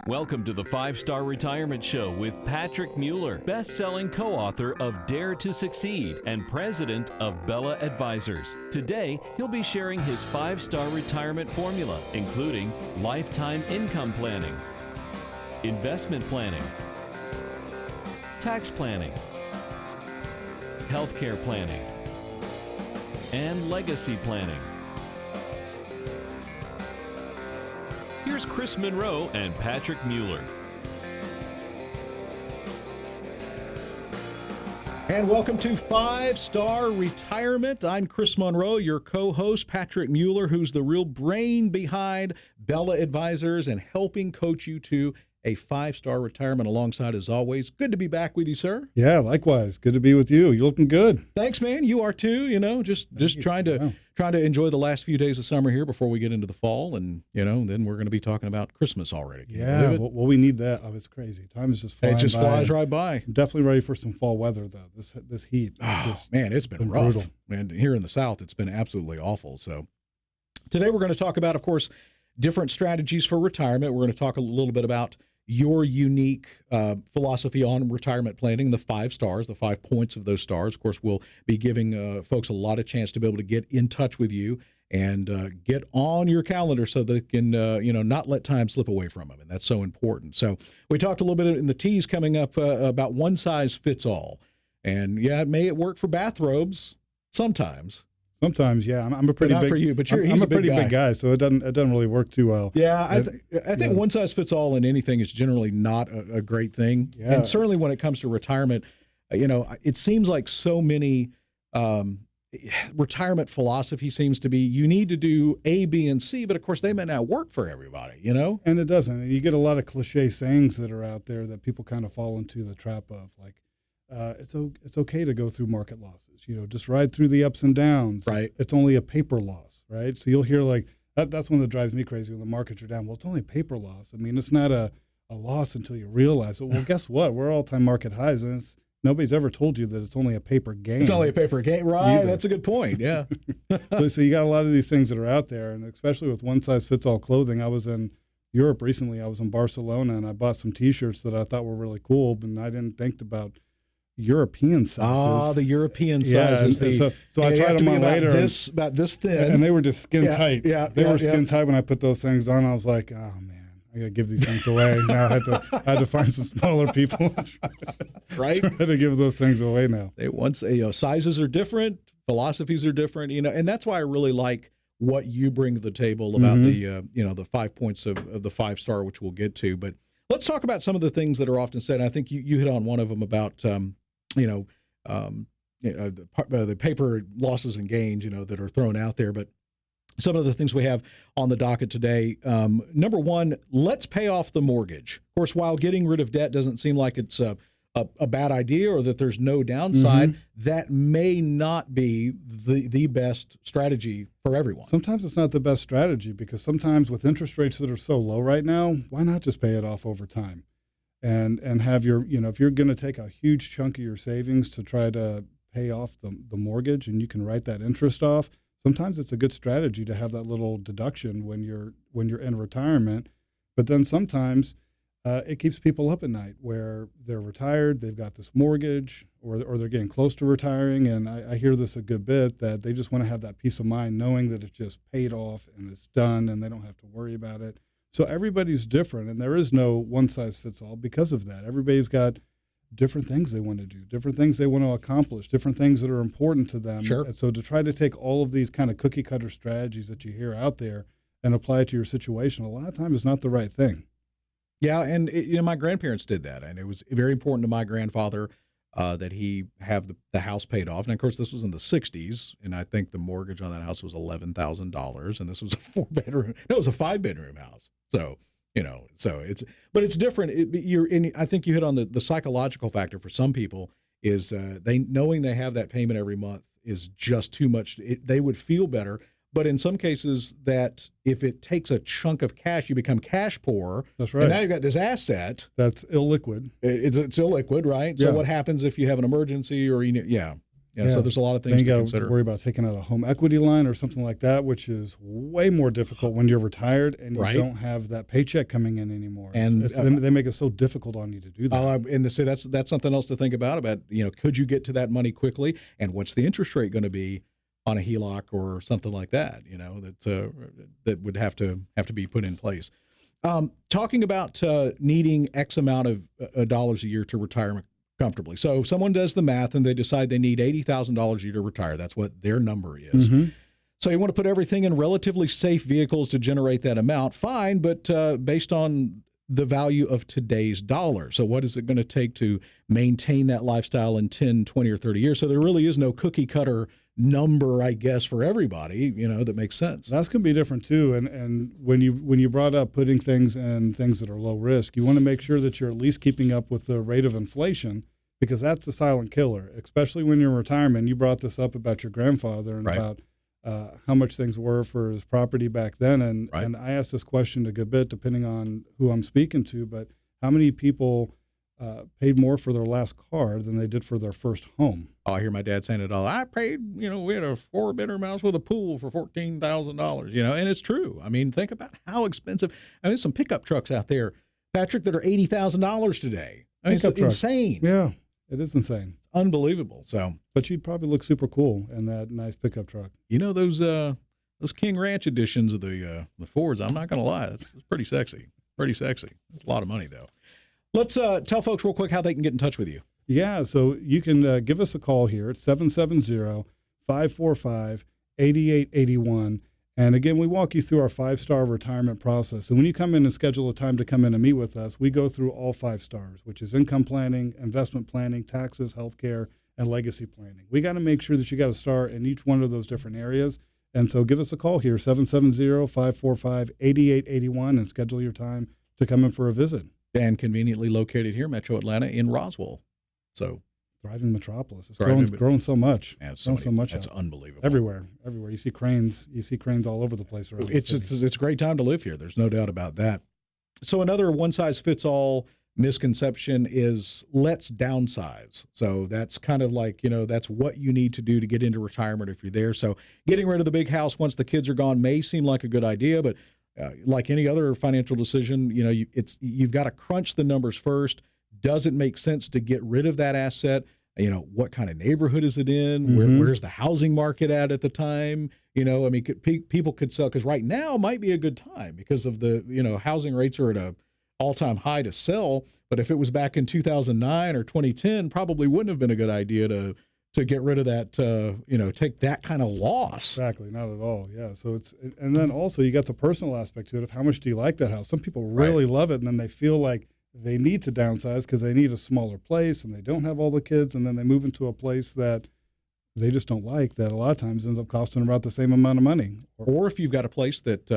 Welcome to the 5-Star Retirement Show with Patrick Mueller, best-selling co-author of Dare to Succeed and president of Bella Advisors. Today, he'll be sharing his 5-star retirement formula, including lifetime income planning, investment planning, tax planning, healthcare planning, and legacy planning. Here's Chris Monroe and Patrick Mueller. And welcome to 5-Star Retirement. I'm Chris Monroe, your co-host, Patrick Mueller, who's the real brain behind Bella Advisors and helping coach you to a 5-star retirement alongside, as always. Good to be back with you, sir. Yeah, likewise. Good to be with you. You're looking good. Thanks, man. You are too. You know, just trying to enjoy the last few days of summer here before we get into the fall, and then we're going to be talking about Christmas already. Yeah, well, we need that. Oh, it's crazy. Time is just flying. It just by. flies right by. I'm definitely ready for some fall weather, though. This heat. Man, it's been rough. Brutal. And here in the South, it's been absolutely awful. So today we're going to talk about, of course, different strategies for retirement. We're going to talk a little bit about your unique philosophy on retirement planning, the 5 stars, the 5 points of those stars. Of course, we'll be giving folks a lot of chance to be able to get in touch with you and get on your calendar so they can, not let time slip away from them. And that's so important. So we talked a little bit in the tease coming up about one size fits all. And yeah, it work for bathrobes sometimes. Sometimes, yeah. I'm a pretty not big for you, but he's a pretty big guy, so it doesn't really work too well. Yeah, I think one size fits all in anything is generally not a great thing. Yeah. And certainly when it comes to retirement, it seems like so many retirement philosophy seems to be you need to do A, B, and C, but of course they may not work for everybody, And it doesn't. And you get a lot of cliche sayings that are out there that people kind of fall into the trap of, like, it's okay to go through market losses. Just ride through the ups and downs. Right. It's only a paper loss, right? So you'll hear like that's one that drives me crazy when the markets are down. Well, it's only a paper loss. I mean, it's not a loss until you realize it. Well, guess what? We're all-time market highs, and nobody's ever told you that it's only a paper gain. It's only a paper gain, right? Either. That's a good point. Yeah. So you got a lot of these things that are out there, and especially with one-size-fits-all clothing. I was in Europe recently. I was in Barcelona, and I bought some T-shirts that I thought were really cool, but I didn't think about European sizes. The European Yeah, sizes. so I tried them on later. About this thin. And they were just skin tight. They were skin tight when I put those things on. I was like, oh, man, I got to give these things away. Now I had to find some smaller people. Right? Try to give those things away now. Sizes are different, philosophies are different, and that's why I really like what you bring to the table about the 5 points of the 5-star, which we'll get to. But let's talk about some of the things that are often said. I think you hit on one of them about the paper losses and gains, that are thrown out there. But some of the things we have on the docket today, number one, let's pay off the mortgage. Of course, while getting rid of debt doesn't seem like it's a bad idea or that there's no downside, that may not be the best strategy for everyone. Sometimes it's not the best strategy because sometimes with interest rates that are so low right now, why not just pay it off over time? And have your, if you're going to take a huge chunk of your savings to try to pay off the mortgage and you can write that interest off, sometimes it's a good strategy to have that little deduction when you're in retirement. But then sometimes it keeps people up at night where they're retired, they've got this mortgage, or they're getting close to retiring. And I hear this a good bit that they just want to have that peace of mind knowing that it's just paid off and it's done and they don't have to worry about it. So everybody's different, and there is no one-size-fits-all because of that. Everybody's got different things they want to do, different things they want to accomplish, different things that are important to them. Sure. And so to try to take all of these kind of cookie-cutter strategies that you hear out there and apply it to your situation, a lot of times is not the right thing. Yeah, and my grandparents did that, and it was very important to my grandfather that he have the house paid off. And of course, this was in the 60s, and I think the mortgage on that house was $11,000, and this was a 4-bedroom. No, it was a 5-bedroom house. So it's different. I think you hit on the psychological factor for some people is knowing they have that payment every month is just too much. They would feel better. But in some cases, that if it takes a chunk of cash, you become cash poor. That's right. And now you've got this asset that's illiquid. It's illiquid, right? Yeah. So what happens if you have an emergency or Yeah. So there's a lot of Then things you to got consider. to worry about taking out a home equity line or something like that, which is way more difficult when you're retired and you Right. don't have that paycheck coming in anymore. And, They make it so difficult on you to do that. And say that's something else to think about, could you get to that money quickly, and what's the interest rate going to be on a HELOC or something like that, that would have to be put in place. Talking about needing X amount of dollars a year to retire comfortably. So if someone does the math and they decide they need $80,000 a year to retire, that's what their number is. Mm-hmm. So you want to put everything in relatively safe vehicles to generate that amount, fine, but based on the value of today's dollar. So what is it going to take to maintain that lifestyle in 10, 20, or 30 years? So there really is no cookie cutter number, I guess, for everybody, that makes sense. That's going to be different too. And when you brought up putting things in things that are low risk, you want to make sure that you're at least keeping up with the rate of inflation, because that's the silent killer, especially when you're in retirement. You brought this up about your grandfather and Right. about how much things were for his property back then. And, Right. and I asked this question a good bit depending on who I'm speaking to, but how many people paid more for their last car than they did for their first home? Oh, I hear my dad saying it all. I paid, we had a 4-bedroom house with a pool for $14,000, and it's true. I mean, think about how expensive. I mean, there's some pickup trucks out there, Patrick, that are $80,000 today. I mean, it's Pickup truck. insane. Yeah, it is insane. Unbelievable. So, But you'd probably look super cool in that nice pickup truck. those King Ranch editions of the Fords, I'm not going to lie, it's pretty sexy. Pretty sexy. It's a lot of money, though. Let's tell folks real quick how they can get in touch with you. Yeah, so you can give us a call here at 770-545-8881. And again, we walk you through our 5-star retirement process. So when you come in and schedule a time to come in and meet with us, we go through all 5 stars, which is income planning, investment planning, taxes, healthcare, and legacy planning. We got to make sure that you got a star in each one of those different areas. And so give us a call here, 770-545-8881, and schedule your time to come in for a visit. And conveniently located here, Metro Atlanta, in Roswell. So, Thriving metropolis. It's Thriving growing so much. man, Growing so much. That's out. unbelievable. Everywhere. You see cranes. You see cranes all over the place. Around It's a great time to live here. There's no doubt about that. So another one-size-fits-all misconception is let's downsize. So that's kind of like, that's what you need to do to get into retirement if you're there. So getting rid of the big house once the kids are gone may seem like a good idea, but like any other financial decision, you've got to crunch the numbers first. Does it make sense to get rid of that asset? What kind of neighborhood is it in? Mm-hmm. Where's the housing market at the time? People could sell, because right now might be a good time because of the, housing rates are at a all-time high to sell. But if it was back in 2009 or 2010, probably wouldn't have been a good idea to get rid of that, take that kind of loss. Exactly. Not at all. Yeah. So and then also you got the personal aspect to it of how much do you like that house? Some people really love it, and then they feel like they need to downsize because they need a smaller place and they don't have all the kids, and then they move into a place that they just don't like, that a lot of times ends up costing about the same amount of money. Or if you've got a place that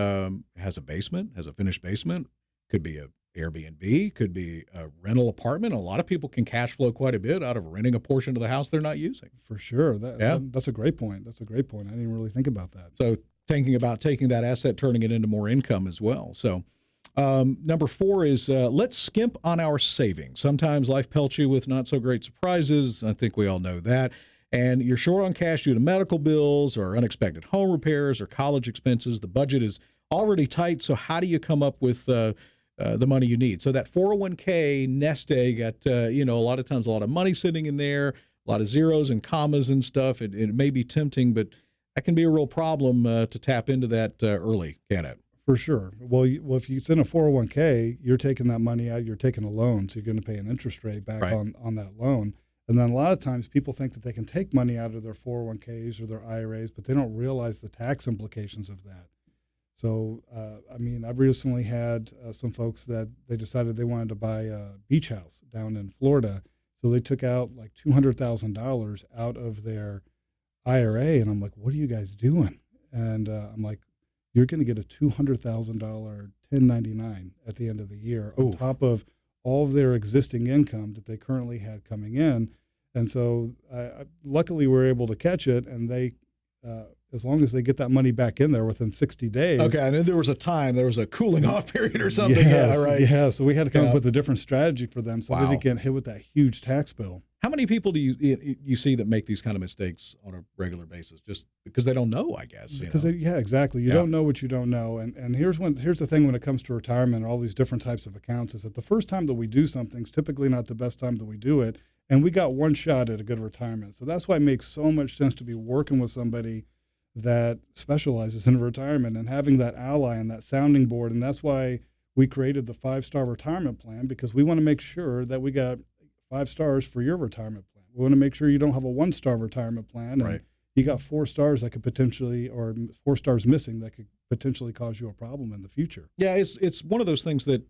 has a basement, has a finished basement, could be a Airbnb, could be a rental apartment. A lot of people can cash flow quite a bit out of renting a portion of the house they're not using. For sure. That's a great point. I didn't really think about that. So thinking about taking that asset, turning it into more income as well. So number 4 is let's skimp on our savings. Sometimes life pelts you with not so great surprises. I think we all know that. And you're short on cash due to medical bills or unexpected home repairs or college expenses. The budget is already tight. So how do you come up with the money you need? So that 401k nest egg got, a lot of times a lot of money sitting in there, a lot of zeros and commas and stuff. It may be tempting, but that can be a real problem to tap into that early, can it? For sure. Well, if it's in a 401k, you're taking that money out, you're taking a loan, so you're going to pay an interest rate back on that loan. And then a lot of times people think that they can take money out of their 401ks or their IRAs, but they don't realize the tax implications of that. So, I've recently had some folks that they decided they wanted to buy a beach house down in Florida. So they took out like $200,000 out of their IRA. And I'm like, what are you guys doing? And I'm like, you're going to get a $200,000 1099 at the end of the year on top of all of their existing income that they currently had coming in. And so luckily we were able to catch it, and they as long as they get that money back in there within 60 days. Okay, I knew there was a cooling off period or something. Yes, yeah, right. Yeah, so we had to come up with a different strategy for them so they didn't get hit with that huge tax bill. How many people do you see that make these kind of mistakes on a regular basis just because they don't know, I guess? Because exactly. You don't know what you don't know. And here's the thing when it comes to retirement and all these different types of accounts is that the first time that we do something is typically not the best time that we do it. And we got one shot at a good retirement. So that's why it makes so much sense to be working with somebody that specializes in retirement and having that ally and that sounding board. And that's why we created the 5-star retirement plan, because we want to make sure that we got 5 stars for your retirement plan. We want to make sure you don't have a 1-star retirement plan. And you got 4 stars that could potentially, or 4 stars missing that could potentially cause you a problem in the future. Yeah, it's one of those things that,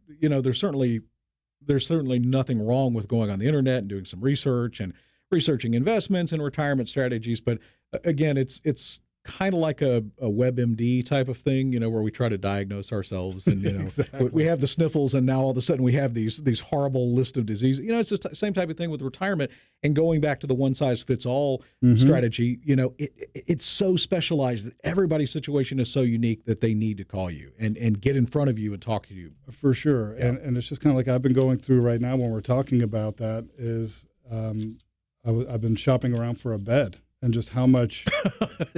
there's certainly nothing wrong with going on the internet and doing some research and researching investments and retirement strategies. But again, it's kind of like a WebMD type of thing, where we try to diagnose ourselves and, Exactly. we have the sniffles and now all of a sudden we have these horrible list of diseases. It's the same type of thing with retirement, and going back to the one size fits all strategy, it's so specialized that everybody's situation is so unique that they need to call you and get in front of you and talk to you. For sure. Yeah. And it's just kind of like I've been going through right now when we're talking about that is I've been shopping around for a bed. And just how much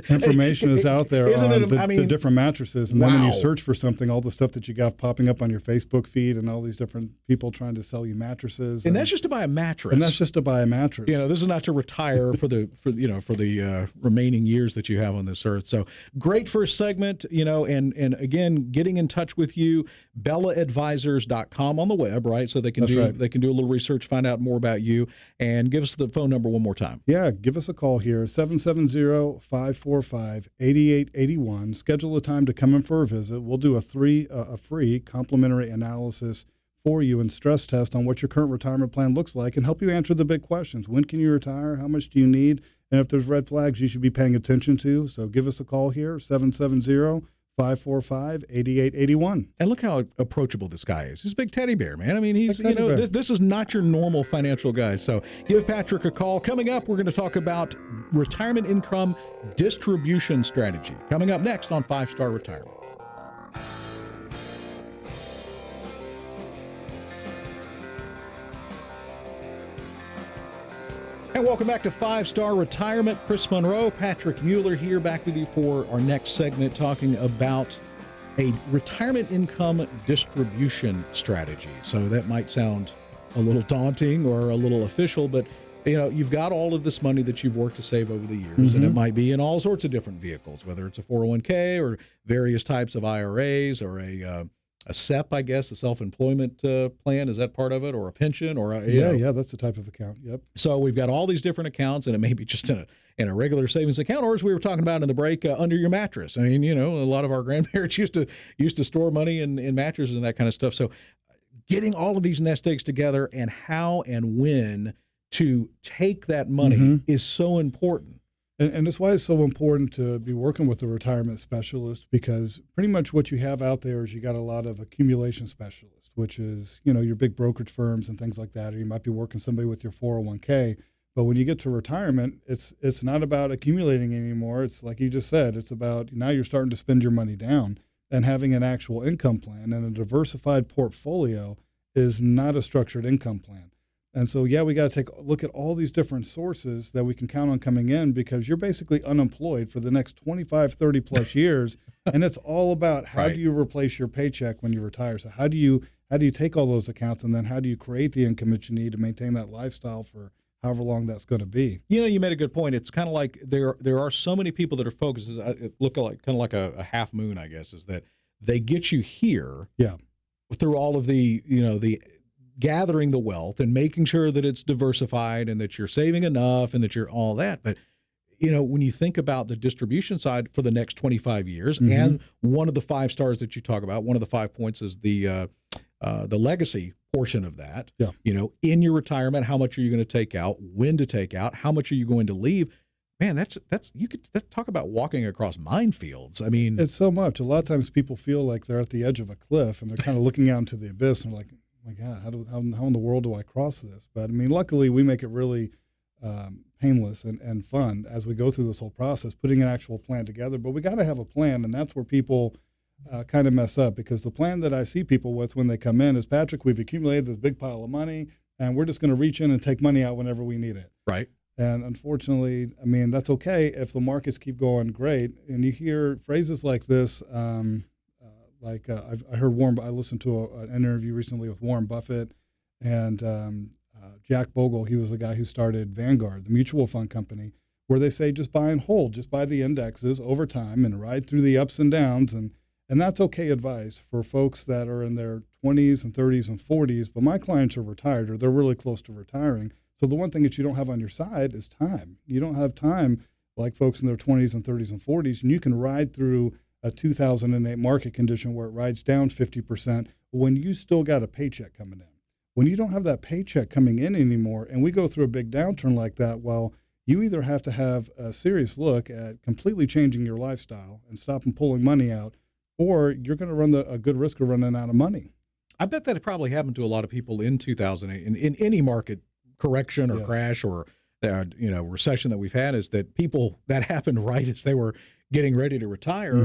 information is out there on the different mattresses. And then when you search for something, all the stuff that you got popping up on your Facebook feed and all these different people trying to sell you mattresses. And that's just to buy a mattress. And that's just to buy a mattress. This is not to retire for the remaining years that you have on this earth. So great first segment, and again, getting in touch with you, BellaAdvisors.com on the web, right? So they can do a little research, find out more about you, and give us the phone number one more time. Yeah, give us a call here. 770-545-8881. Schedule a time to come in for a visit. We'll do a free complimentary analysis for you and stress test on what your current retirement plan looks like and help you answer the big questions. When can you retire? How much do you need? And if there's red flags you should be paying attention to. So give us a call here, 770-545-8881. And look how approachable this guy is. He's a big teddy bear, man. I mean, he's, this is not your normal financial guy. So give Patrick a call. Coming up, we're going to talk about retirement income distribution strategy. Coming up next on 5-Star Retirement. And welcome back to 5-Star Retirement. Chris Monroe, Patrick Mueller here, back with you for our next segment, talking about a retirement income distribution strategy. So that might sound a little daunting or a little official, but you've got all of this money that you've worked to save over the years, and it might be in all sorts of different vehicles, whether it's a 401k or various types of IRAs or a SEP, I guess, a self-employment plan. Is that part of it, or a pension, or yeah, that's the type of account. Yep. So we've got all these different accounts, and it may be just in a regular savings account, or as we were talking about in the break, under your mattress. I mean, a lot of our grandparents used to store money in mattresses and that kind of stuff. So getting all of these nest eggs together and how and when to take that money is so important. And that's why it's so important to be working with a retirement specialist, because pretty much what you have out there is you got a lot of accumulation specialists, which is, your big brokerage firms and things like that, or you might be working somebody with your 401k. But when you get to retirement, it's not about accumulating anymore. It's like you just said, it's about now you're starting to spend your money down, and having an actual income plan and a diversified portfolio is not a structured income plan. And so, we got to take a look at all these different sources that we can count on coming in, because you're basically unemployed for the next 25, 30 plus years. And it's all about how do you replace your paycheck when you retire? So how do you take all those accounts, and then how do you create the income that you need to maintain that lifestyle for however long that's going to be? You made a good point. It's kind of like there are so many people that are focused. It look like kind of like a half moon, I guess, is that they get you here through all of the gathering the wealth and making sure that it's diversified and that you're saving enough and that you're all that. But, when you think about the distribution side for the next 25 years, and one of the 5 stars that you talk about, one of the 5 points is the legacy portion of that. Yeah. In your retirement, how much are you going to take out, when to take out, how much are you going to leave? Man, that's talk about walking across minefields. I mean, it's so much. A lot of times people feel like they're at the edge of a cliff and they're kind of looking out into the abyss and they're like, my God, how in the world do I cross this? But I mean, luckily we make it really painless and fun as we go through this whole process, putting an actual plan together. But we got to have a plan, and that's where people kind of mess up, because the plan that I see people with when they come in is, Patrick, we've accumulated this big pile of money, and we're just going to reach in and take money out whenever we need it. Right. And unfortunately, I mean, that's okay if the markets keep going great. And you hear phrases like this, I listened to an interview recently with Warren Buffett and Jack Bogle. He was the guy who started Vanguard, the mutual fund company, where they say just buy and hold, just buy the indexes over time and ride through the ups and downs. And that's okay advice for folks that are in their 20s and 30s and 40s. But my clients are retired, or they're really close to retiring. So the one thing that you don't have on your side is time. You don't have time like folks in their 20s and 30s and 40s, and you can ride through a 2008 market condition where it rides down 50% when you still got a paycheck coming in. When you don't have that paycheck coming in anymore, and we go through a big downturn like that, well, you either have to have a serious look at completely changing your lifestyle and stop and pulling money out, or you're going to run a good risk of running out of money. I bet that probably happened to a lot of people in 2008 in any market correction or Yes. crash or recession that we've had, is that people that happened right as they were getting ready to retire,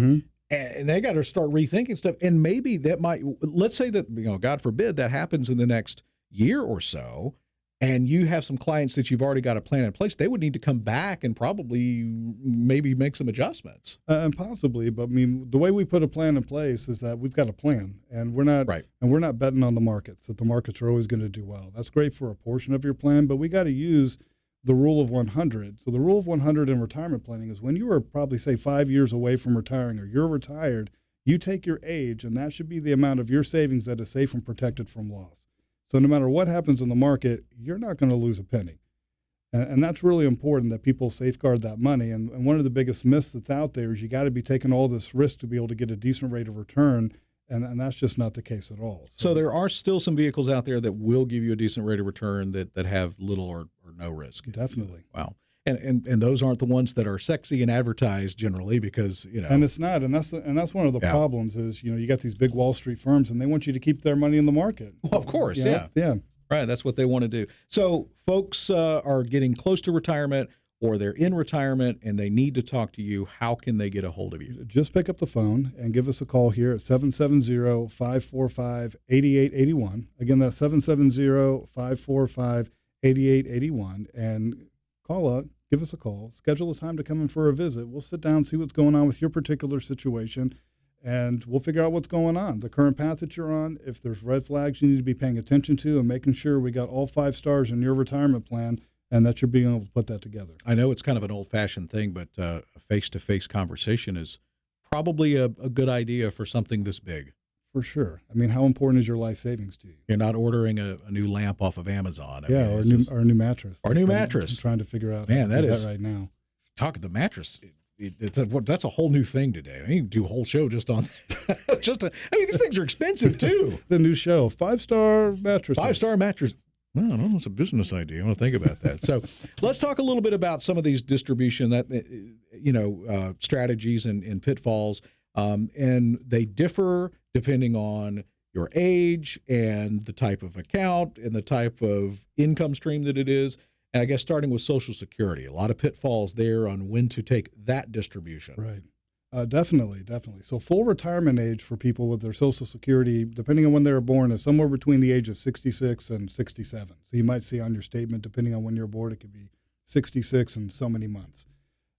and they got to start rethinking stuff. And maybe that might, let's say that, God forbid that happens in the next year or so, and you have some clients that you've already got a plan in place, they would need to come back and probably maybe make some adjustments. And possibly, but I mean, the way we put a plan in place is that we've got a plan, and we're not Right. and we're not betting on the markets, that the markets are always going to do well. That's great for a portion of your plan, but we got to use the rule of 100. So the rule of 100 in retirement planning is when you are probably, say, 5 years away from retiring, or you're retired, you take your age, and that should be the amount of your savings that is safe and protected from loss. So no matter what happens in the market, you're not going to lose a penny. And that's really important, that people safeguard that money. And one of the biggest myths that's out there is you got to be taking all this risk to be able to get a decent rate of return. And that's just not the case at all. So there are still some vehicles out there that will give you a decent rate of return that have little or no risk. Definitely. Wow. And those aren't the ones that are sexy and advertised generally, because, And it's not. And that's one of the problems is, you got these big Wall Street firms, and they want you to keep their money in the market. Well, of course, You know? Yeah. Right, that's what they want to do. So folks are getting close to retirement, or they're in retirement, and they need to talk to you. How can they get a hold of you? Just pick up the phone and give us a call here at 770-545-8881. Again, that's 770-545-8881. And call up, give us a call, schedule a time to come in for a visit. We'll sit down, see what's going on with your particular situation, and we'll figure out what's going on, the current path that you're on, if there's red flags you need to be paying attention to, and making sure we got all 5 stars in your retirement plan, and that you're being able to put that together. I know it's kind of an old-fashioned thing, but a face-to-face conversation is probably a good idea for something this big. For sure. I mean, how important is your life savings to you? You're not ordering a new lamp off of Amazon. Or a new mattress. Or a new mattress. I'm trying to figure out Man, how to that do is that right now. Talk of the mattress. That's a whole new thing today. I mean, you can do a whole show just on these things are expensive too. The new show, 5-star mattresses. 5-star mattress. I don't know. It's a business idea. I want to think about that. So let's talk a little bit about some of these distribution strategies and pitfalls. And they differ depending on your age and the type of account and the type of income stream that it is. And I guess starting with Social Security, a lot of pitfalls there on when to take that distribution. Right. Definitely. So full retirement age for people with their Social Security, depending on when they were born, is somewhere between the age of 66 and 67. So you might see on your statement, depending on when you're born, it could be 66 and so many months.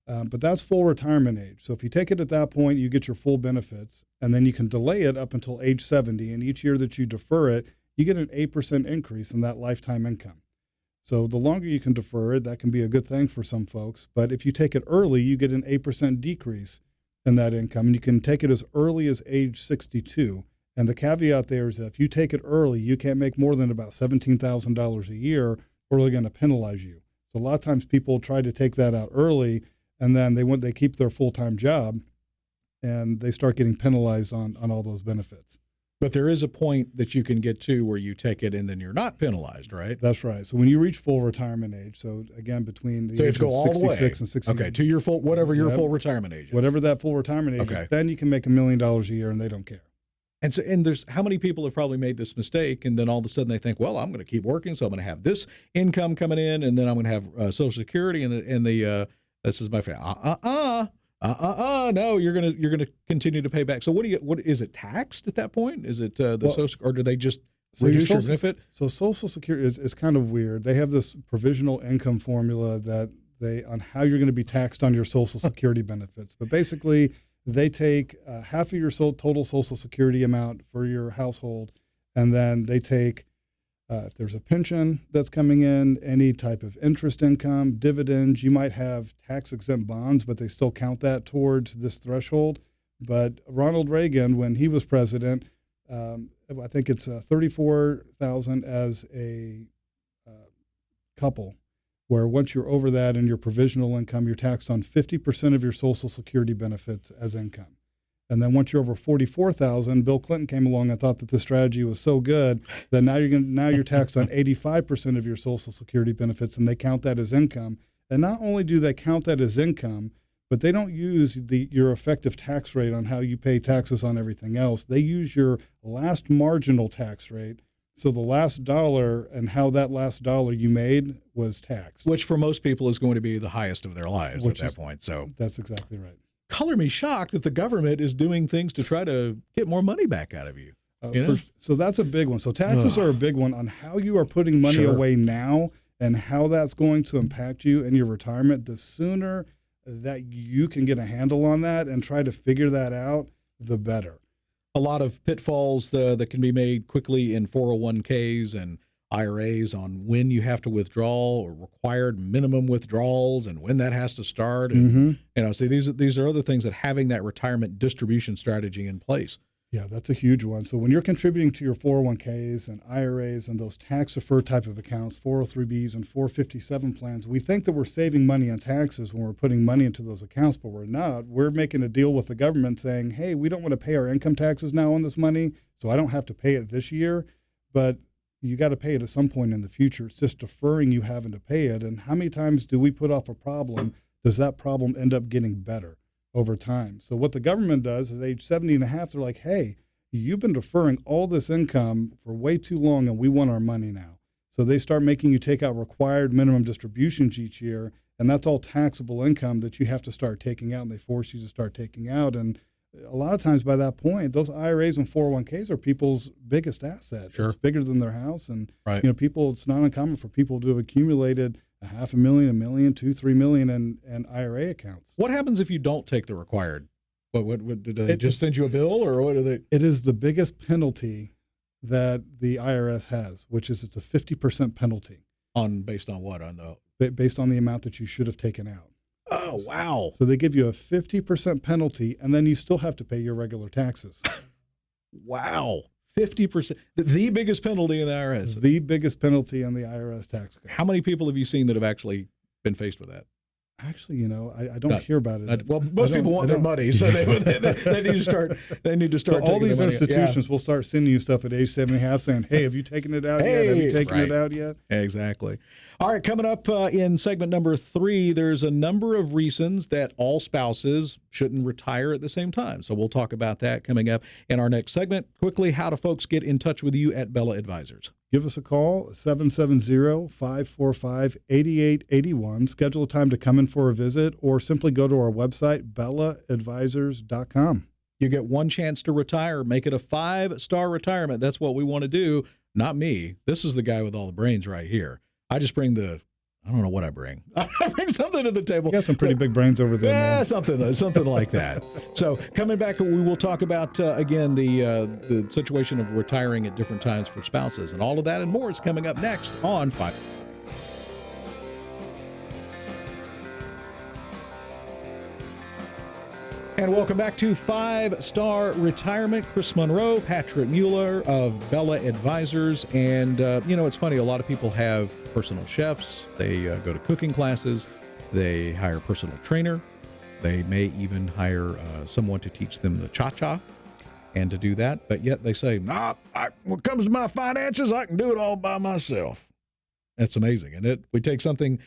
But that's full retirement age. So if you take it at that point, you get your full benefits, and then you can delay it up until age 70. And each year that you defer it, you get an 8% increase in that lifetime income. So the longer you can defer it, that can be a good thing for some folks. But if you take it early, you get an 8% decrease in that income. And you can take it as early as age 62. And the caveat there is that if you take it early, you can't make more than about $17,000 a year, or they're going to penalize you. So a lot of times people try to take that out early, and then they keep their full-time job, and they start getting penalized on all those benefits. But there is a point that you can get to where you take it and then you're not penalized, right? That's right. So when you reach full retirement age, so again, between the age of 66 and 60. Okay, to your full, whatever your full retirement age is. Whatever that full retirement age is, then you can make $1 million a year, and they don't care. And so, and there's how many people have probably made this mistake, and then all of a sudden they think, well, I'm going to keep working, so I'm going to have this income coming in, and then I'm going to have Social Security, and the this is my family. No, you're gonna continue to pay back. So what is it taxed at that point? Is it social, or do they just reduce your benefit? So Social Security is kind of weird. They have this provisional income formula that on how you're going to be taxed on your Social Security benefits, but basically they take half of your total Social Security amount for your household, and then they take if there's a pension that's coming in, any type of interest income, dividends. You might have tax-exempt bonds, but they still count that towards this threshold. But Ronald Reagan, when he was president, I think it's $34,000 as a couple, where once you're over that in your provisional income, you're taxed on 50% of your Social Security benefits as income. And then once you're over 44,000, Bill Clinton came along and thought that the strategy was so good that now you're taxed on 85% of your Social Security benefits, and they count that as income. And not only do they count that as income, but they don't use your effective tax rate on how you pay taxes on everything else. They use your last marginal tax rate. So the last dollar and how that last dollar you made was taxed. Which for most people is going to be the highest of their lives at that point. So that's exactly right. Color me shocked that the government is doing things to try to get more money back out of you. So that's a big one. So taxes are a big one on how you are putting money away now and how that's going to impact you in your retirement. The sooner that you can get a handle on that and try to figure that out, the better. A lot of pitfalls that can be made quickly in 401ks and IRAs on when you have to withdraw or required minimum withdrawals and when that has to start. And, see, these are other things that having that retirement distribution strategy in place. Yeah, that's a huge one. So when you're contributing to your 401ks and IRAs and those tax-deferred type of accounts, 403bs and 457 plans, we think that we're saving money on taxes when we're putting money into those accounts, but we're not. We're making a deal with the government saying, hey, we don't want to pay our income taxes now on this money, so I don't have to pay it this year, but you got to pay it at some point in the future. It's just deferring you having to pay it. And how many times do we put off a problem? Does that problem end up getting better over time? So what the government does is at age 70 and a half, they're like, hey, you've been deferring all this income for way too long and we want our money now. So they start making you take out required minimum distributions each year. And that's all taxable income that you have to start taking out, and they force you to start taking out. And a lot of times by that point, those IRAs and 401ks are people's biggest asset. Sure. It's bigger than their house. And, right. It's not uncommon for people to have accumulated $500,000, $1 million, $2, $3 million in IRA accounts. What happens if you don't take the required? What do they just send you a bill, or what do they? It is the biggest penalty that the IRS has, which is it's a 50% penalty. Based on what? Based on the amount that you should have taken out. Oh, wow. So they give you a 50% penalty, and then you still have to pay your regular taxes. Wow. 50%. The biggest penalty in the IRS. The biggest penalty on the IRS tax code. How many people have you seen that have actually been faced with that? Actually, I don't hear about it. Most people want their money, so they need to start. They need to start. So all these institutions will start sending you stuff at age 7.5, saying, "Hey, have you taken it out yet? Have you taken it out yet?" Exactly. All right, coming up in segment number 3, there's a number of reasons that all spouses shouldn't retire at the same time. So we'll talk about that coming up in our next segment. Quickly, how do folks get in touch with you at Bella Advisors? Give us a call, 770-545-8881. Schedule a time to come in for a visit, or simply go to our website, bellaadvisors.com. You get one chance to retire. Make it a 5-star retirement. That's what we want to do. Not me. This is the guy with all the brains right here. I just bring I don't know what I bring. I bring something to the table. You got some pretty big brains over there, man. Something like that. So coming back, we will talk about, again, the situation of retiring at different times for spouses. And all of that and more is coming up next on 5. And welcome back to 5-Star Retirement. Chris Monroe, Patrick Mueller of Bella Advisors. And, it's funny, a lot of people have personal chefs. They go to cooking classes. They hire a personal trainer. They may even hire someone to teach them the cha-cha and to do that. But yet they say, when it comes to my finances, I can do it all by myself. That's amazing. And we take something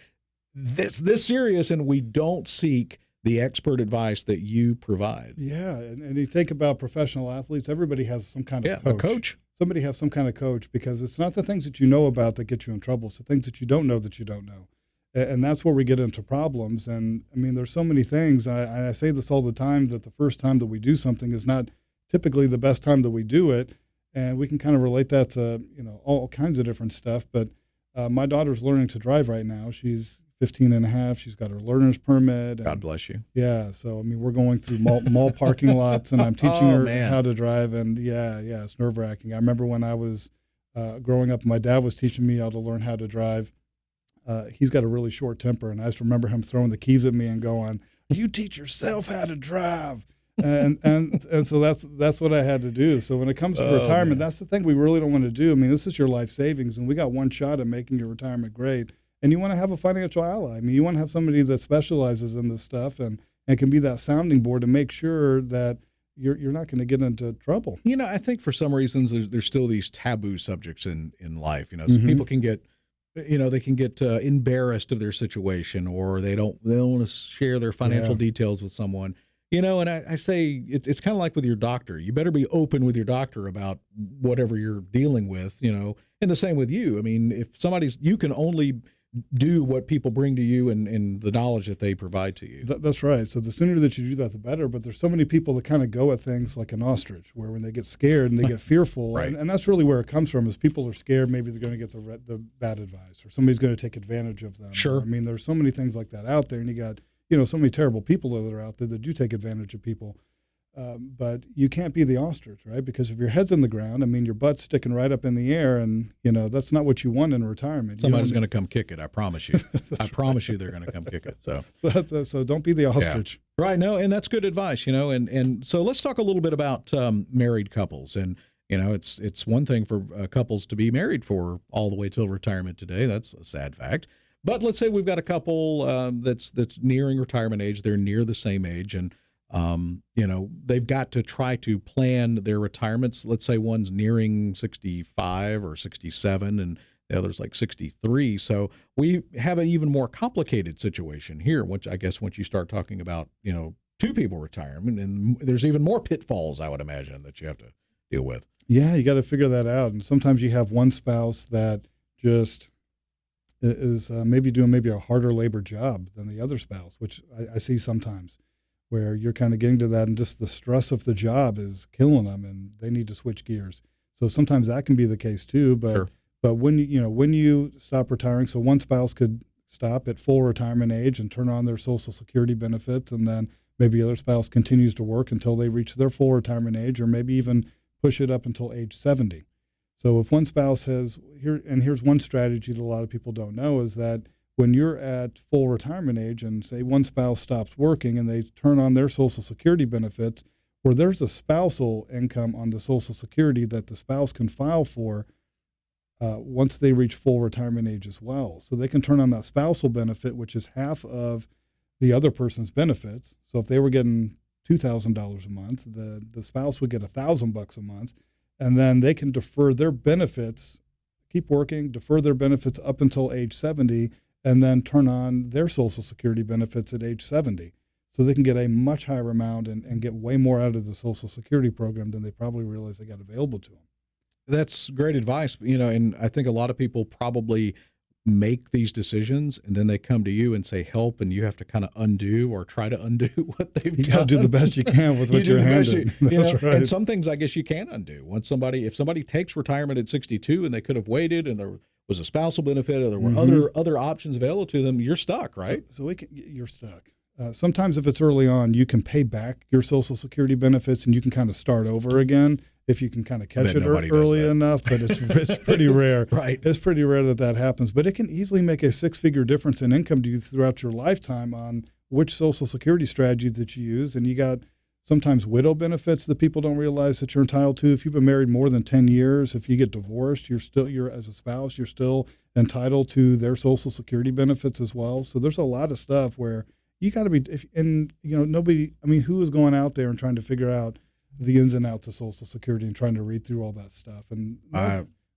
this serious and we don't seek the expert advice that you provide. Yeah, and you think about professional athletes, everybody has some kind of coach. A coach. Somebody has some kind of coach, because it's not the things that you know about that get you in trouble. It's the things that you don't know that you don't know. And that's where we get into problems. And, I mean, there's so many things, and I say this all the time, that the first time that we do something is not typically the best time that we do it. And we can kind of relate that to, all kinds of different stuff. But my daughter's learning to drive right now. She's 15 and a half. She's got her learner's permit. God bless you. Yeah. So, I mean, we're going through mall parking lots, and I'm teaching her how to drive. And, yeah, it's nerve-wracking. I remember when I was growing up, my dad was teaching me how to learn how to drive. He's got a really short temper, and I just remember him throwing the keys at me and going, "You teach yourself how to drive." and so that's what I had to do. So when it comes to retirement, that's the thing we really don't want to do. I mean, this is your life savings, and we got one shot at making your retirement great. And you want to have a financial ally. I mean, you want to have somebody that specializes in this stuff and can be that sounding board to make sure that you're not going to get into trouble. I think for some reasons there's still these taboo subjects in life. So people can get, they can get embarrassed of their situation, or they don't want to share their financial details with someone. And I say it's kind of like with your doctor. You better be open with your doctor about whatever you're dealing with. And the same with you. I mean, if you can only do what people bring to you and the knowledge that they provide to you. That's right. So the sooner that you do that, the better. But there's so many people that kind of go at things like an ostrich, where when they get scared and they get fearful, right. and that's really where it comes from, is people are scared maybe they're going to get the bad advice, or somebody's going to take advantage of them. Sure. I mean, there's so many things like that out there, and you got so many terrible people that are out there that do take advantage of people. But you can't be the ostrich, right? Because if your head's in the ground, I mean, your butt's sticking right up in the air, and, that's not what you want in retirement. Somebody's going to come kick it, I promise you. I promise you they're going to come kick it. So don't be the ostrich. Yeah. Right. No, and that's good advice, and so let's talk a little bit about married couples. And, it's one thing for couples to be married for all the way till retirement today. That's a sad fact. But let's say we've got a couple that's nearing retirement age. They're near the same age, and they've got to try to plan their retirements. Let's say one's nearing 65 or 67 and the other's like 63. So we have an even more complicated situation here, which I guess once you start talking about, two people retirement, and there's even more pitfalls, I would imagine, that you have to deal with. Yeah, you got to figure that out. And sometimes you have one spouse that just is maybe doing a harder labor job than the other spouse, which I see sometimes, where you're kind of getting to that, and just the stress of the job is killing them, and they need to switch gears. So sometimes that can be the case too. But sure. But when you stop retiring, so one spouse could stop at full retirement age and turn on their Social Security benefits, and then maybe the other spouse continues to work until they reach their full retirement age, or maybe even push it up until age 70. So if one spouse here's one strategy that a lot of people don't know, is that when you're at full retirement age and say one spouse stops working and they turn on their Social Security benefits, where there's a spousal income on the Social Security that the spouse can file for once they reach full retirement age as well. So they can turn on that spousal benefit, which is half of the other person's benefits. So if they were getting $2,000 a month, the spouse would get $1,000 a month, and then they can defer their benefits, keep working, defer their benefits up until age 70, and then turn on their Social Security benefits at age 70. So they can get a much higher amount and get way more out of the Social Security program than they probably realize they got available to them. That's great advice, and I think a lot of people probably make these decisions, and then they come to you and say help, and you have to kind of undo or try to undo what they've done. You got to do the best you can with what you're handed. That's right. And some things I guess you can undo. If somebody takes retirement at 62 and they could have waited, and there was a spousal benefit, or there were other options available to them, you're stuck, right? So you're stuck. Sometimes if it's early on, you can pay back your Social Security benefits, and you can kind of start over again if you can kind of catch it early enough. But it's pretty rare. Right. It's pretty rare that happens. But it can easily make a six-figure difference in income to you throughout your lifetime on which Social Security strategy that you use. And you got sometimes widow benefits that people don't realize that you're entitled to. If you've been married more than 10 years, if you get divorced, you're as a spouse, you're still entitled to their Social Security benefits as well. So there's a lot of stuff where you got to be, who is going out there and trying to figure out the ins and outs of Social Security and trying to read through all that stuff? And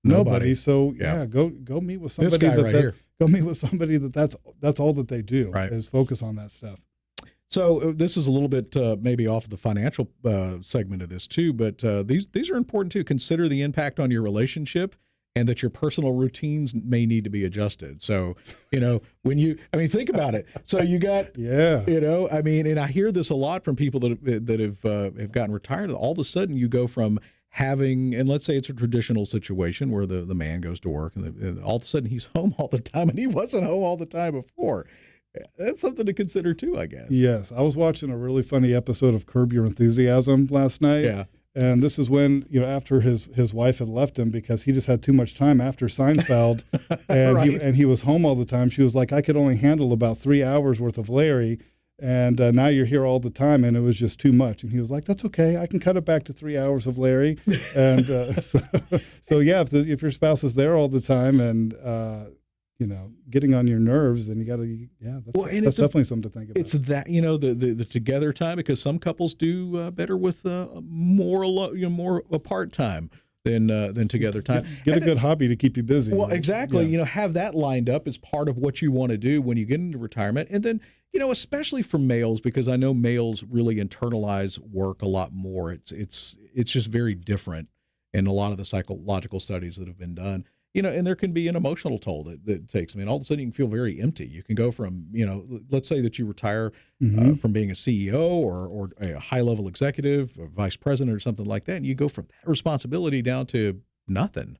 nobody. So go meet with somebody here. Go meet with somebody that's all that they do, right, is focus on that stuff. So this is a little bit maybe off the financial segment of this too, but these are important too. Consider the impact on your relationship, and that your personal routines may need to be adjusted. So, think about it. So you got, and I hear this a lot from people that have gotten retired. All of a sudden you go from having, and let's say it's a traditional situation where the man goes to work and all of a sudden he's home all the time, and he wasn't home all the time before. That's something to consider too, I guess. Yes. I was watching a really funny episode of Curb Your Enthusiasm last night. Yeah. And this is when, after his wife had left him because he just had too much time after Seinfeld, and Right. he was home all the time. She was like, I could only handle about 3 hours worth of Larry, and now you're here all the time, and it was just too much. And he was like, that's okay. I can cut it back to 3 hours of Larry. And so yeah, if your spouse is there all the time and getting on your nerves, then you got to, that's definitely something to think about. It's that, the together time, because some couples do better with more apart time than together time. Get a good hobby to keep you busy. Well, exactly. Yeah. Have that lined up as part of what you want to do when you get into retirement. And then, especially for males, because I know males really internalize work a lot more. It's just very different in a lot of the psychological studies that have been done. And there can be an emotional toll that it takes. I mean, all of a sudden you can feel very empty. You can go from, let's say that you retire from being a CEO or a high-level executive or vice president or something like that, and you go from that responsibility down to nothing.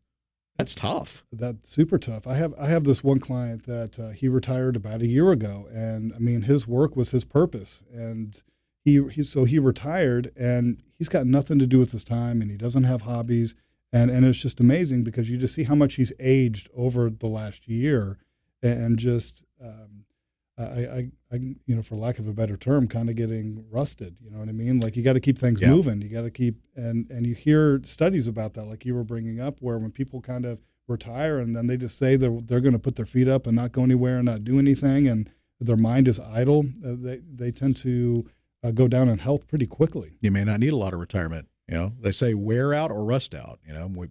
That's tough. That's super tough. I have this one client that he retired about a year ago, and I mean, his work was his purpose, and he retired, and he's got nothing to do with his time, and he doesn't have hobbies. And it's just amazing because you just see how much he's aged over the last year, and just I for lack of a better term, kind of getting rusted. You know what I mean? Like, you got to keep things moving. You got to keep and you hear studies about that, like you were bringing up, where when people kind of retire and then they just say they're going to put their feet up and not go anywhere and not do anything, and their mind is idle, they tend to go down in health pretty quickly. You may not need a lot of retirement. They say wear out or rust out.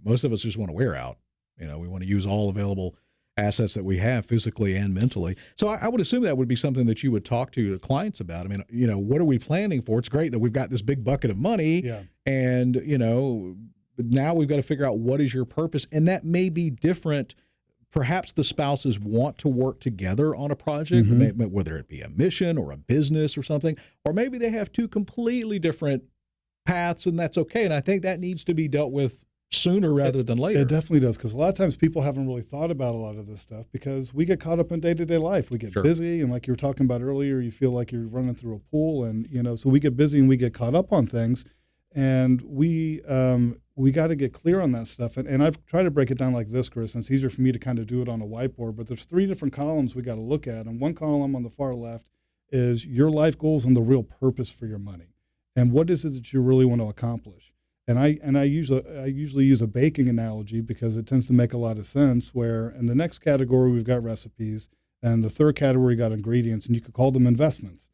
Most of us just want to wear out. We want to use all available assets that we have physically and mentally. So I would assume that would be something that you would talk to clients about. I mean, what are we planning for? It's great that we've got this big bucket of money, and, now we've got to figure out what is your purpose. And that may be different. Perhaps the spouses want to work together on a project, whether it be a mission or a business or something, or maybe they have two completely different paths, and that's okay. And I think that needs to be dealt with sooner rather than later. It definitely does, because a lot of times people haven't really thought about a lot of this stuff because we get caught up in day-to-day life. We get busy, and like you were talking about earlier, you feel like you're running through a pool, and so we get busy and we get caught up on things, and we got to get clear on that stuff. And I've tried to break it down like this, Chris, and it's easier for me to kind of do it on a whiteboard, but there's 3 different columns we got to look at, and one column on the far left is your life goals and the real purpose for your money. And what is it that you really want to accomplish? And I usually use a baking analogy because it tends to make a lot of sense, where in the next category we've got recipes, and the third category got ingredients, and you could call them investments.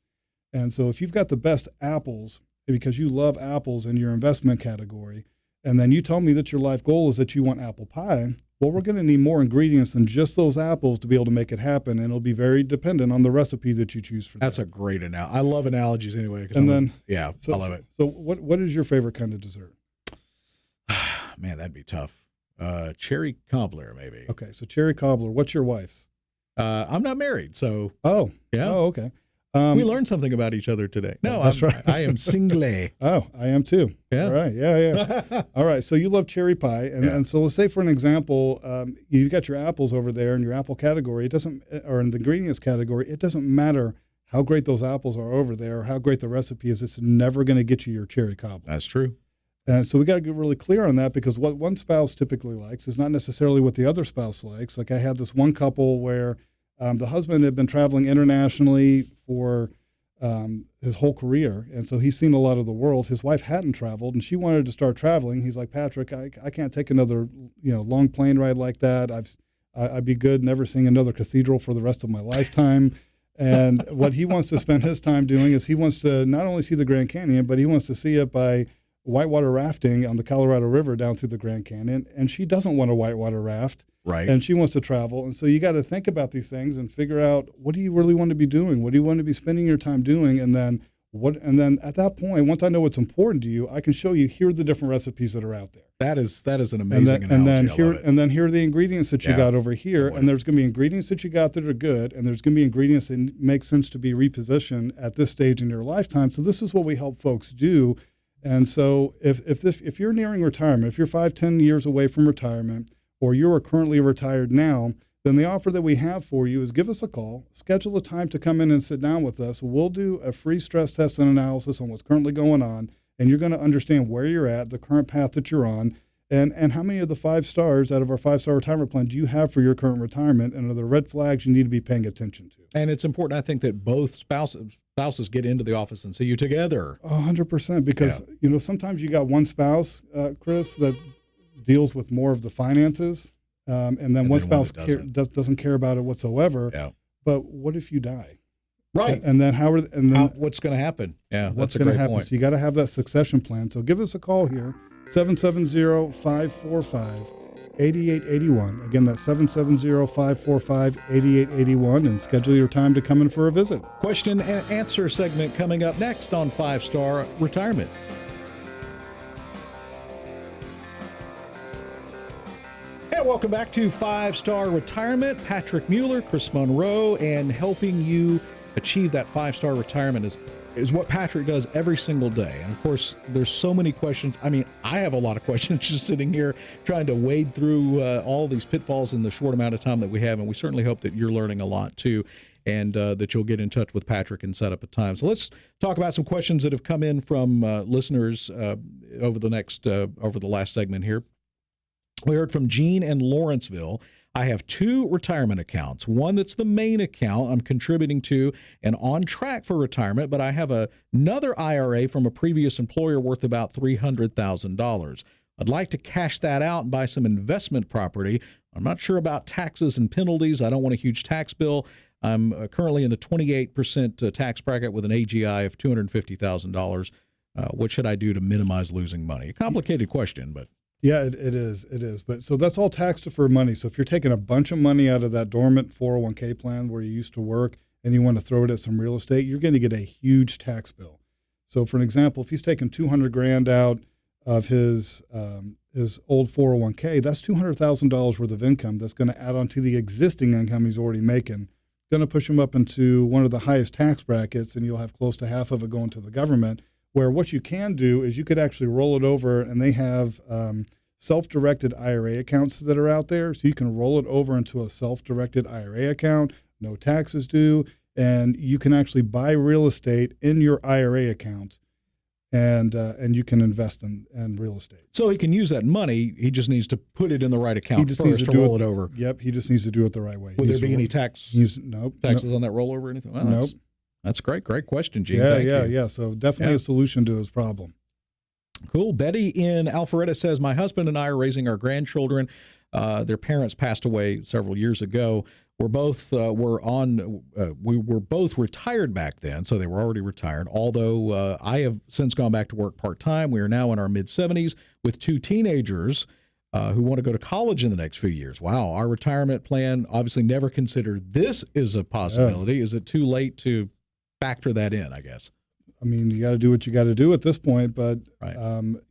And so if you've got the best apples, because you love apples in your investment category, and then you tell me that your life goal is that you want apple pie, well, we're going to need more ingredients than just those apples to be able to make it happen, and it'll be very dependent on the recipe that you choose for that. That's a great analogy. I love analogies anyway. And then, I love it. So what is your favorite kind of dessert? Man, that'd be tough. Cherry cobbler, maybe. Okay, so cherry cobbler. What's your wife's? I'm not married, so. Oh, yeah. Oh, okay. We learned something about each other today. No, that's right. I am single. Oh, I am too. Yeah. All right. Yeah. All right. So you love cherry pie, and so let's say, for an example, you've got your apples over there in your apple category. It doesn't, or in the ingredients category, it doesn't matter how great those apples are over there, or how great the recipe is. It's never going to get you your cherry cobbler. That's true. And so we got to get really clear on that, because what one spouse typically likes is not necessarily what the other spouse likes. Like, I had this one couple where the husband had been traveling internationally for his whole career, and so he's seen a lot of the world. His wife hadn't traveled, and she wanted to start traveling. He's like, Patrick, I can't take another long plane ride like that. I'd be good never seeing another cathedral for the rest of my lifetime. And what he wants to spend his time doing is he wants to not only see the Grand Canyon, but he wants to see it by whitewater rafting on the Colorado River down through the Grand Canyon, and she doesn't want to whitewater raft. Right. And she wants to travel. And so you got to think about these things and figure out, what do you really want to be doing? What do you want to be spending your time doing? And then at that point, once I know what's important to you, I can show you, here are the different recipes that are out there. That is an amazing analogy. And then here are the ingredients that you got over here. And there's going to be ingredients that you got that are good, and there's going to be ingredients that make sense to be repositioned at this stage in your lifetime. So this is what we help folks do. And so if you're nearing retirement, if you're 5-10 years away from retirement, or you are currently retired now, then the offer that we have for you is give us a call, schedule a time to come in and sit down with us. We'll do a free stress test and analysis on what's currently going on, and you're going to understand where you're at, the current path that you're on, and how many of the 5 stars out of our 5-star retirement plan do you have for your current retirement, and are there red flags you need to be paying attention to? And it's important, I think, that both spouses get into the office and see you together. 100%, because sometimes you got one spouse, Chris, that deals with more of the finances, and then one spouse doesn't care about it whatsoever. Yeah. But what if you die? Right. And then what's going to happen? Yeah, what's that's a great happen? point. So you got to have that succession plan. So give us a call here, 770-545-8881. Again, that's 770-545-8881, and schedule your time to come in for a visit. Question and answer segment coming up next on 5-Star Retirement. Welcome back to 5-Star Retirement. Patrick Mueller, Chris Monroe, and helping you achieve that 5-star retirement is what Patrick does every single day. And of course, there's so many questions. I mean, I have a lot of questions just sitting here trying to wade through all these pitfalls in the short amount of time that we have. And we certainly hope that you're learning a lot too, and that you'll get in touch with Patrick and set up a time. So let's talk about some questions that have come in from listeners over the last segment here. We heard from Gene in Lawrenceville. I have 2 retirement accounts. One that's the main account I'm contributing to and on track for retirement, but I have another IRA from a previous employer worth about $300,000. I'd like to cash that out and buy some investment property. I'm not sure about taxes and penalties. I don't want a huge tax bill. I'm currently in the 28% tax bracket with an AGI of $250,000. What should I do to minimize losing money? A complicated question, but... Yeah, it is. It is. But so that's all tax-deferred money. So if you're taking a bunch of money out of that dormant 401k plan where you used to work and you want to throw it at some real estate, you're going to get a huge tax bill. So for an example, if he's taking $200,000 out of his old 401k, that's $200,000 worth of income that's going to add on to the existing income he's already making. Going to push him up into one of the highest tax brackets, and you'll have close to half of it going to the government. Where what you can do is you could actually roll it over, and they have self-directed IRA accounts that are out there. So you can roll it over into a self-directed IRA account, no taxes due, and you can actually buy real estate in your IRA account, and you can invest in real estate. So he can use that money. He just needs to put it in the right account first to roll it over. Yep, he just needs to do it the right way. Would there be any taxes on that rollover or anything? Well, nope. That's great. Great question, Gene. Yeah. So definitely a solution to his problem. Cool. Betty in Alpharetta says, my husband and I are raising our grandchildren. Their parents passed away several years ago. We were both retired back then, so they were already retired. Although I have since gone back to work part-time. We are now in our mid-70s with 2 teenagers who want to go to college in the next few years. Wow. Our retirement plan obviously never considered this is a possibility. Is it too late to factor that in, I guess? I mean, you got to do what you got to do at this point, but right.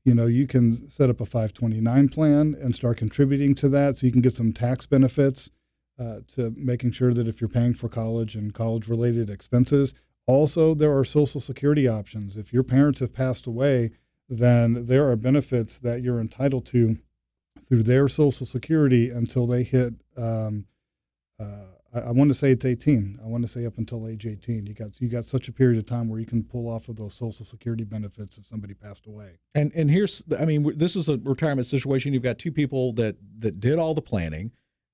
You can set up a 529 plan and start contributing to that, so you can get some tax benefits to making sure that if you're paying for college and college-related expenses. Also, there are Social Security options. If your parents have passed away, then there are benefits that you're entitled to through their Social Security until they hit. I want to say it's 18. I want to say up until age 18. You got such a period of time where you can pull off of those Social Security benefits if somebody passed away. And this is a retirement situation. You've got 2 people that did all the planning,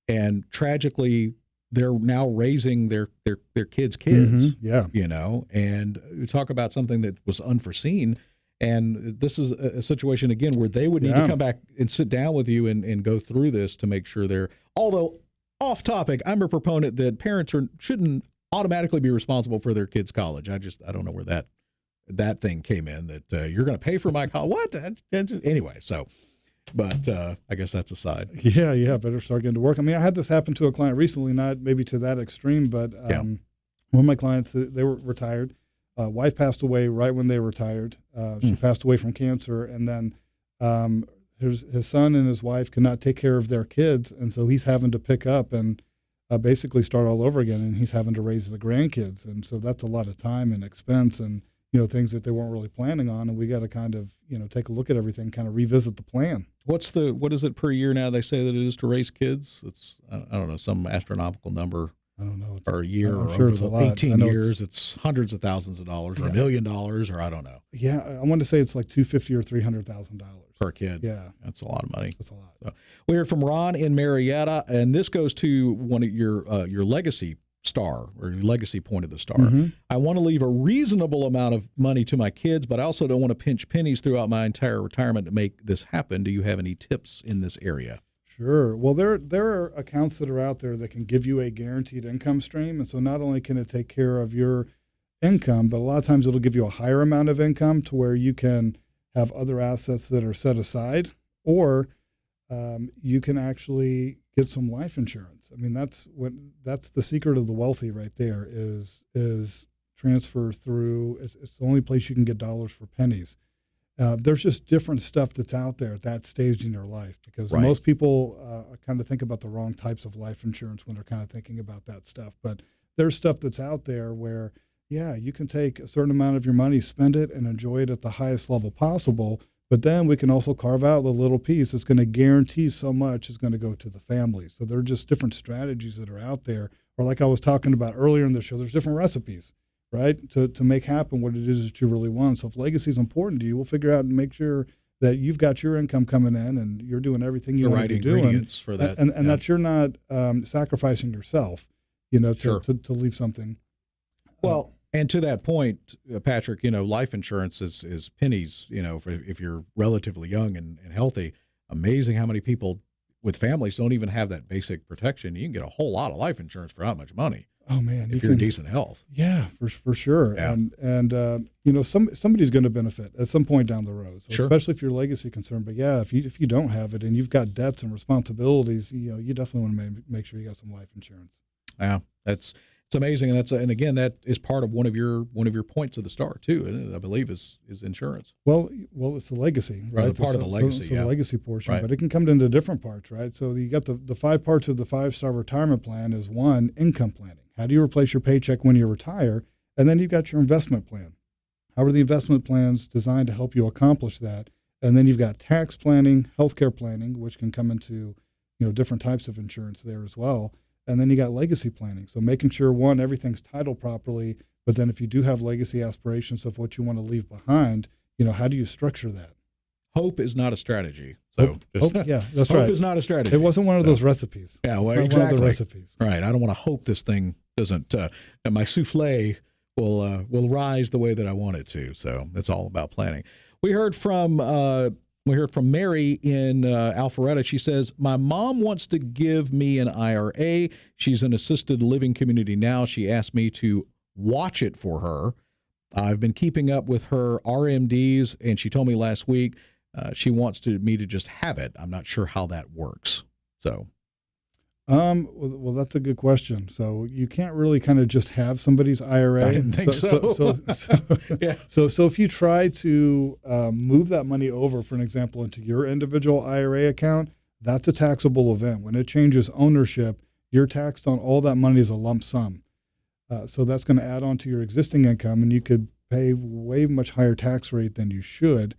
and tragically they're now raising their kids. Mm-hmm. Yeah. And you talk about something that was unforeseen. And this is a situation, again, where they would need to come back and sit down with you and go through this to make sure although off topic, I'm a proponent that parents shouldn't automatically be responsible for their kids' college. I don't know where that that thing came in that you're going to pay for my college. What? Anyway, so, but I guess that's aside. Yeah, better start getting to work. I mean, I had this happen to a client recently, not maybe to that extreme, but one of my clients, they were retired. Wife passed away right when they retired. She passed away from cancer, and then his son and his wife could not take care of their kids, and so he's having to pick up and basically start all over again, and he's having to raise the grandkids, and so that's a lot of time and expense and things that they weren't really planning on, and we got to kind of take a look at everything, kind of revisit the plan. What is it per year now? They say that it is to raise kids. It's I don't know, some astronomical number. I don't know. Or a year, or sure over the 18 years, it's hundreds of thousands of dollars, or $1 million, or I don't know. Yeah, I want to say it's like $250,000 or $300,000 per kid. Yeah, that's a lot of money. That's a lot. So, we heard from Ron in Marietta, and this goes to one of your legacy star, or your legacy point of the star. Mm-hmm. I want to leave a reasonable amount of money to my kids, but I also don't want to pinch pennies throughout my entire retirement to make this happen. Do you have any tips in this area? Sure. Well, there are accounts that are out there that can give you a guaranteed income stream. And so not only can it take care of your income, but a lot of times it'll give you a higher amount of income to where you can have other assets that are set aside, or you can actually get some life insurance. I mean, that's the secret of the wealthy right there is transfer through. It's the only place you can get dollars for pennies. There's just different stuff that's out there at that stage in your life, because most people kind of think about the wrong types of life insurance when they're kind of thinking about that stuff. But there's stuff that's out there where, you can take a certain amount of your money, spend it, and enjoy it at the highest level possible. But then we can also carve out a little piece that's going to guarantee so much is going to go to the family. So there are just different strategies that are out there. Or like I was talking about earlier in the show, there's different recipes, right, to make happen what it is that you really want. So if legacy is important to you, we'll figure out and make sure that you've got your income coming in and you're doing everything you want to be doing. Ingredients for that. And that you're not sacrificing yourself, to leave something. Well, and to that point, Patrick, life insurance is pennies, if you're relatively young and healthy. Amazing how many people with families don't even have that basic protection. You can get a whole lot of life insurance for how much money. Oh man, if you're in decent health. Yeah, for sure. Yeah. And somebody's going to benefit at some point down the road. So sure. Especially if you're legacy concerned. But yeah, if you don't have it and you've got debts and responsibilities, you definitely want to make sure you got some life insurance. Yeah, it's amazing, and again, that is part of one of your points of the star too, and I believe is insurance. Well, it's the legacy, right? Part of the legacy, so the legacy portion, right. But it can come into different parts, right? So you got the 5 parts of the 5-star retirement plan is 1, income planning. How do you replace your paycheck when you retire? And then you've got your investment plan. How are the investment plans designed to help you accomplish that? And then you've got tax planning, healthcare planning, which can come into different types of insurance there as well. And then you got legacy planning. So making sure, 1, everything's titled properly, but then if you do have legacy aspirations of what you want to leave behind, how do you structure that? Hope is not a strategy. So hope, yeah, that's right. Hope is not a strategy. It wasn't one of those recipes. Yeah, well, exactly. One of the recipes. Right. I don't want to hope this thing doesn't, and my souffle will rise the way that I want it to. So it's all about planning. We heard from Mary in Alpharetta. She says, my mom wants to give me an IRA. She's in assisted living community now. She asked me to watch it for her. I've been keeping up with her RMDs, and she told me last week she wants me to just have it. I'm not sure how that works. So, well, that's a good question. So you can't really kind of just have somebody's IRA. I didn't think so. Yeah. So if you try to move that money over, for an example, into your individual IRA account, that's a taxable event. When it changes ownership, you're taxed on all that money as a lump sum. So that's going to add on to your existing income, and you could pay way much higher tax rate than you should.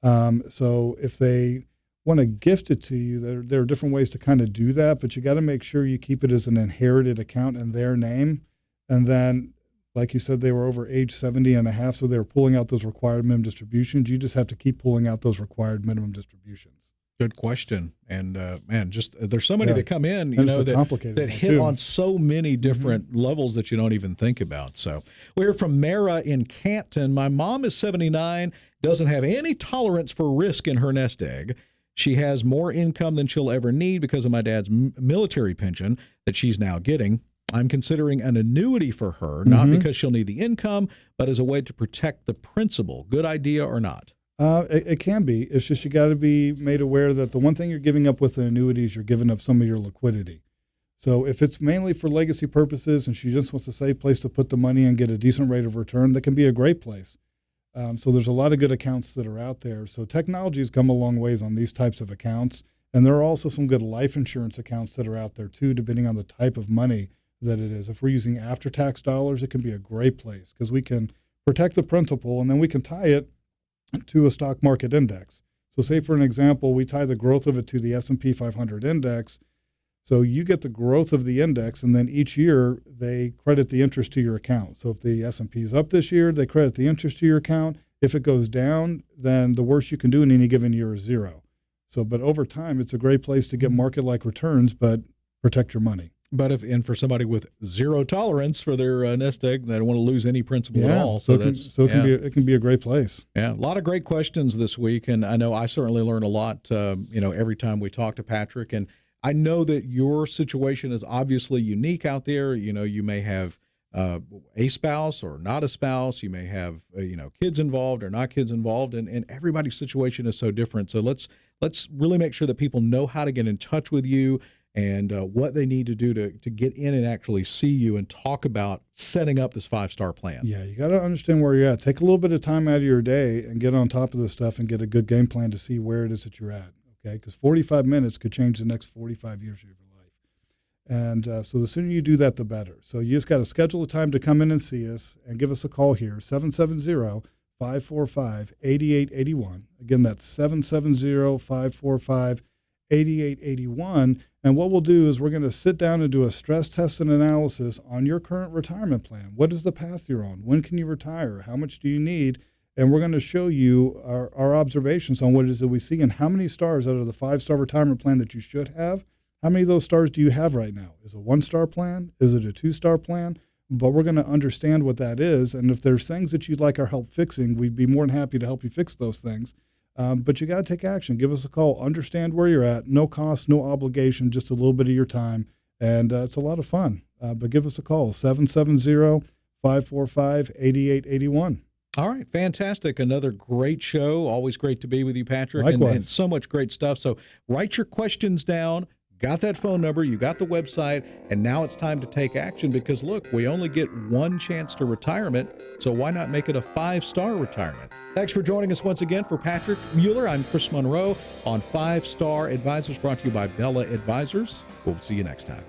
So if they want to gift it to you, there are different ways to kind of do that, but you got to make sure you keep it as an inherited account in their name. And then, like you said, they were over age 70 and a half, so they were pulling out those required minimum distributions. You just have to keep pulling out those required minimum distributions. Good question. And man, just there's so many that come in, that hit too. On so many different levels that you don't even think about. So we hear from Mara in Canton. My mom is 79, doesn't have any tolerance for risk in her nest egg. She has more income than she'll ever need because of my dad's military pension that she's now getting. I'm considering an annuity for her, not because she'll need the income, but as a way to protect the principal. Good idea or not? It can be. It's just you got to be made aware that the one thing you're giving up with an annuity is you're giving up some of your liquidity. So if it's mainly for legacy purposes and she just wants a safe place to put the money and get a decent rate of return, that can be a great place. So there's a lot of good accounts that are out there. So technology has come a long ways on these types of accounts. And there are also some good life insurance accounts that are out there too, depending on the type of money that it is. If we're using after-tax dollars, it can be a great place because we can protect the principal and then we can tie it to a stock market index. So say, for an example, we tie the growth of it to the S&P 500 index. So you get the growth of the index, and then each year they credit the interest to your account. So if the S&P is up this year, they credit the interest to your account. If it goes down, then the worst you can do in any given year is zero. So, but over time, it's a great place to get market-like returns, but protect your money. But and for somebody with zero tolerance for their nest egg, they don't want to lose any principal at all. So it can be a great place. Yeah, a lot of great questions this week, and I know I certainly learn a lot. Every time we talk to Patrick, and I know that your situation is obviously unique out there. You may have a spouse or not a spouse. You may have kids involved or not kids involved, and everybody's situation is so different. So let's really make sure that people know how to get in touch with you and what they need to do to get in and actually see you and talk about setting up this 5-star plan. Yeah, you got to understand where you're at. Take a little bit of time out of your day and get on top of this stuff and get a good game plan to see where it is that you're at, okay? Because 45 minutes could change the next 45 years of your life. And so the sooner you do that, the better. So you just got to schedule a time to come in and see us and give us a call here, 770-545-8881. Again, that's 770-545-8881. And what we'll do is we're going to sit down and do a stress test and analysis on your current retirement plan. What is the path you're on? When can you retire? How much do you need? And we're going to show you our observations on what it is that we see and how many stars out of the 5-star retirement plan that you should have. How many of those stars do you have right now? Is it a 1-star plan? Is it a 2-star plan? But we're going to understand what that is. And if there's things that you'd like our help fixing, we'd be more than happy to help you fix those things. But you got to take action. Give us a call. Understand where you're at. No cost, no obligation, just a little bit of your time. And it's a lot of fun. But give us a call, 770-545-8881. All right. Fantastic. Another great show. Always great to be with you, Patrick. Likewise. And so much great stuff. So write your questions down. Got that phone number, you got the website, and now it's time to take action because, look, we only get one chance to retirement, so why not make it a 5-star retirement? Thanks for joining us once again. For Patrick Mueller, I'm Chris Monroe on 5-Star Advisors, brought to you by Bella Advisors. We'll see you next time.